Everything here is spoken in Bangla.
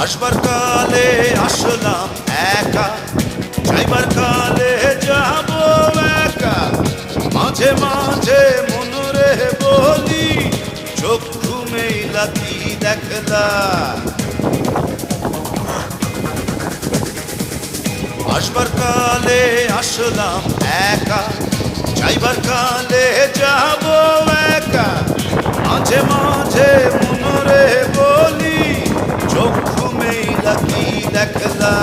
আসবার কালে আসলাম একা, যাইবার কালে যাব একা। মাঝে মাঝে মনরে বলি, চক্ষু মেলা কি দেখলা। আসবার কালে আসলাম একা, যাইবার কালে যাব একা। মাঝে মাঝে মনরে বলি, চক্ষু মেলা কি দেখলা।